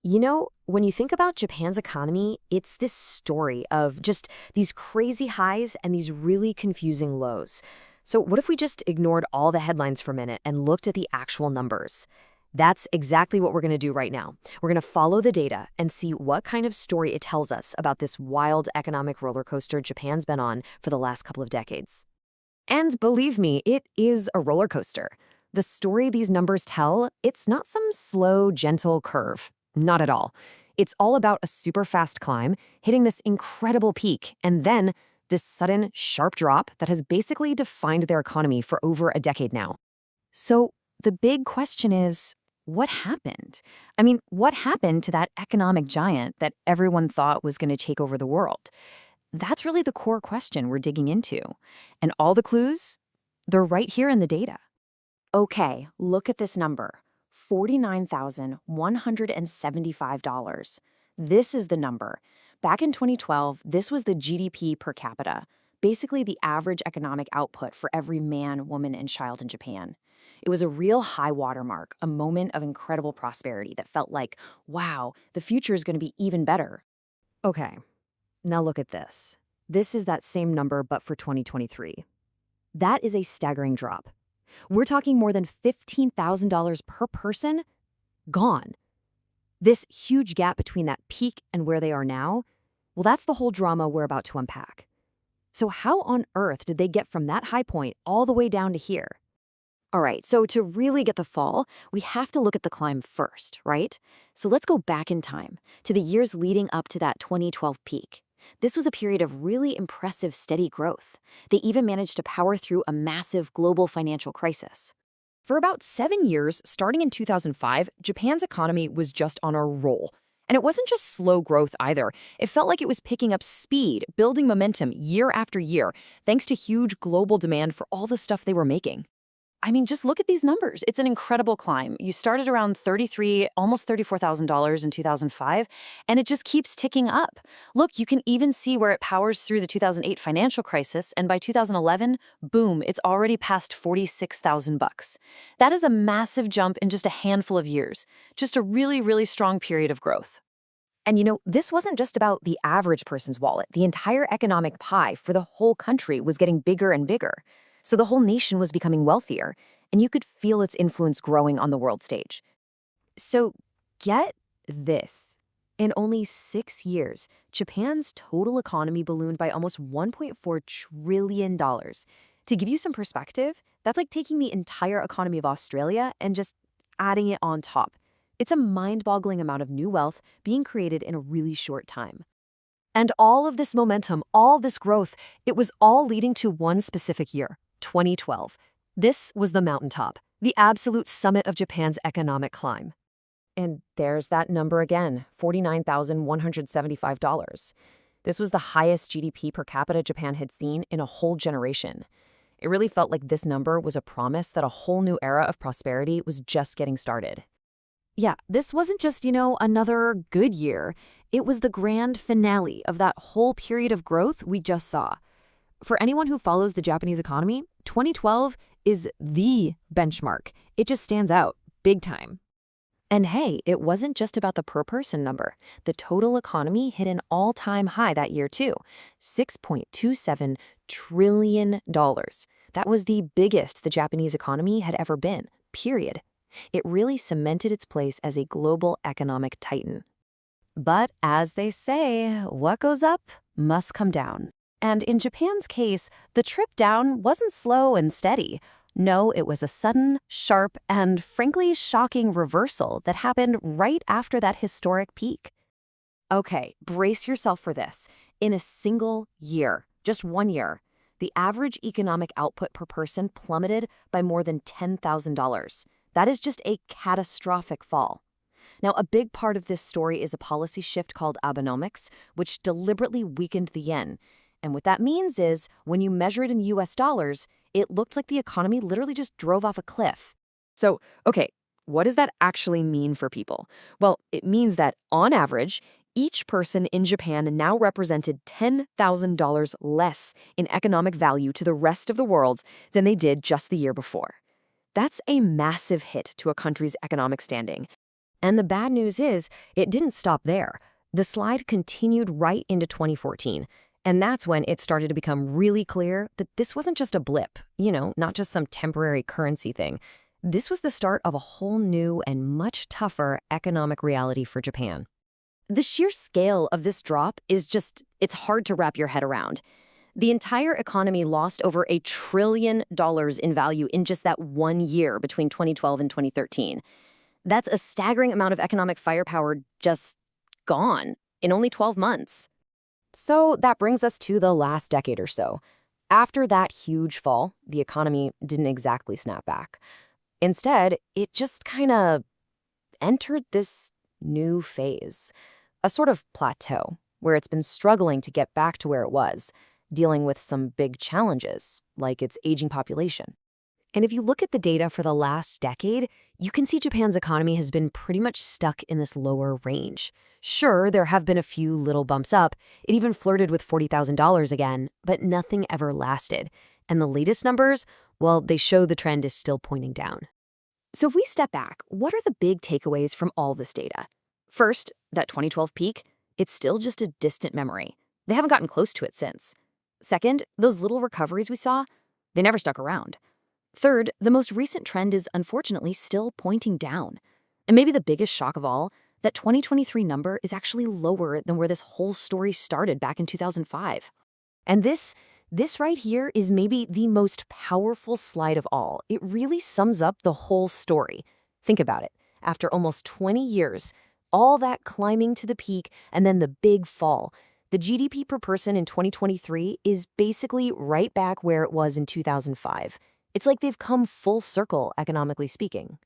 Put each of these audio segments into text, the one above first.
When you think about Japan's economy, it's this story of just these crazy highs and these really confusing lows. So, what if we just ignored all the headlines for a minute and looked at the actual numbers? That's exactly what we're going to do right now. We're going to follow the data and see what kind of story it tells us about this wild economic roller coaster Japan's been on for the last couple of decades. And believe me, it is a roller coaster. The story these numbers tell, it's not some slow, gentle curve. Not at all. It's all about a super fast climb, hitting this incredible peak, and then this sudden, sharp drop that has basically defined their economy for over a decade now. So the big question is, what happened? I mean, what happened to that economic giant that everyone thought was going to take over the world? That's really the core question we're digging into. And all the clues? They're right here in the data. Okay, look at this number, $49,175. This is the number. Back in 2012, this was the GDP per capita, basically the average economic output for every man, woman, and child in Japan. It was a real high watermark, a moment of incredible prosperity that felt like, wow, the future is going to be even better. Okay, now look at this. This is that same number, but for 2023. That is a staggering drop. We're talking more than $15,000 per person gone. This huge gap between that peak and where they are now, well, that's the whole drama we're about to unpack. So how on earth did they get from that high point all the way down to here? All right, so to really get the fall, we have to look at the climb first, right? So let's go back in time to the years leading up to that 2012 peak. This was a period of really impressive steady growth. They even managed to power through a massive global financial crisis. For about 7 years, starting in 2005, Japan's economy was just on a roll. And it wasn't just slow growth either. It felt like it was picking up speed, building momentum year after year, thanks to huge global demand for all the stuff they were making. I mean, just look at these numbers. It's an incredible climb. You started around almost $34,000 in 2005, and it just keeps ticking up. Look, you can even see where it powers through the 2008 financial crisis, and by 2011, boom, it's already past 46,000 bucks. That is a massive jump in just a handful of years. Just a really, really strong period of growth. And this wasn't just about the average person's wallet. The entire economic pie for the whole country was getting bigger and bigger. So the whole nation was becoming wealthier, and you could feel its influence growing on the world stage. So get this. In only 6 years, Japan's total economy ballooned by almost $1.4 trillion. To give you some perspective, that's like taking the entire economy of Australia and just adding it on top. It's a mind-boggling amount of new wealth being created in a really short time. And all of this momentum, all this growth, it was all leading to one specific year, 2012. This was the mountaintop, the absolute summit of Japan's economic climb. And there's that number again, $49,175. This was the highest GDP per capita Japan had seen in a whole generation. It really felt like this number was a promise that a whole new era of prosperity was just getting started. Yeah, this wasn't just, another good year. It was the grand finale of that whole period of growth we just saw. For anyone who follows the Japanese economy, 2012 is the benchmark. It just stands out, big time. And hey, it wasn't just about the per-person number. The total economy hit an all-time high that year too, $6.27 trillion. That was the biggest the Japanese economy had ever been, period. It really cemented its place as a global economic titan. But as they say, what goes up must come down. And in Japan's case, the trip down wasn't slow and steady. No, it was a sudden, sharp, and frankly shocking reversal that happened right after that historic peak. Okay, brace yourself for this. In a single year, just 1 year, the average economic output per person plummeted by more than $10,000. That is just a catastrophic fall. Now, a big part of this story is a policy shift called Abenomics, which deliberately weakened the yen. And what that means is, when you measure it in US dollars, it looked like the economy literally just drove off a cliff. So, okay, what does that actually mean for people? Well, it means that, on average, each person in Japan now represented $10,000 less in economic value to the rest of the world than they did just the year before. That's a massive hit to a country's economic standing. And the bad news is, it didn't stop there. The slide continued right into 2014. And that's when it started to become really clear that this wasn't just a blip, not just some temporary currency thing. This was the start of a whole new and much tougher economic reality for Japan. The sheer scale of this drop is it's hard to wrap your head around. The entire economy lost over $1 trillion in value in just that 1 year between 2012 and 2013. That's a staggering amount of economic firepower just gone in only 12 months. So that brings us to the last decade or so. After that huge fall, the economy didn't exactly snap back. Instead, it just kind of entered this new phase, a sort of plateau, where it's been struggling to get back to where it was, dealing with some big challenges, like its aging population. And if you look at the data for the last decade, you can see Japan's economy has been pretty much stuck in this lower range. Sure, there have been a few little bumps up. It even flirted with $40,000 again, but nothing ever lasted. And the latest numbers, well, they show the trend is still pointing down. So if we step back, what are the big takeaways from all this data? First, that 2012 peak, it's still just a distant memory. They haven't gotten close to it since. Second, those little recoveries we saw, they never stuck around. Third, the most recent trend is unfortunately still pointing down. And maybe the biggest shock of all, that 2023 number is actually lower than where this whole story started back in 2005. And this right here is maybe the most powerful slide of all. It really sums up the whole story. Think about it. After almost 20 years, all that climbing to the peak and then the big fall, the GDP per person in 2023 is basically right back where it was in 2005. It's like they've come full circle, economically speaking.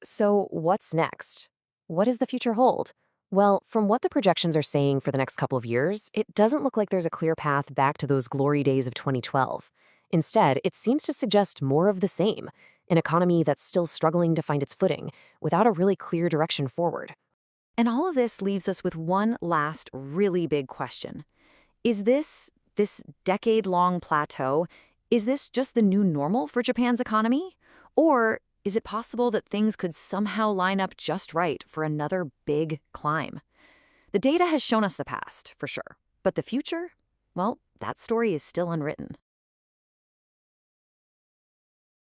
So what's next? What does the future hold? Well, from what the projections are saying for the next couple of years, it doesn't look like there's a clear path back to those glory days of 2012. Instead, it seems to suggest more of the same, an economy that's still struggling to find its footing, without a really clear direction forward. And all of this leaves us with one last really big question. Is this decade-long plateau, is this just the new normal for Japan's economy? Or is it possible that things could somehow line up just right for another big climb? The data has shown us the past, for sure. But the future? Well, that story is still unwritten.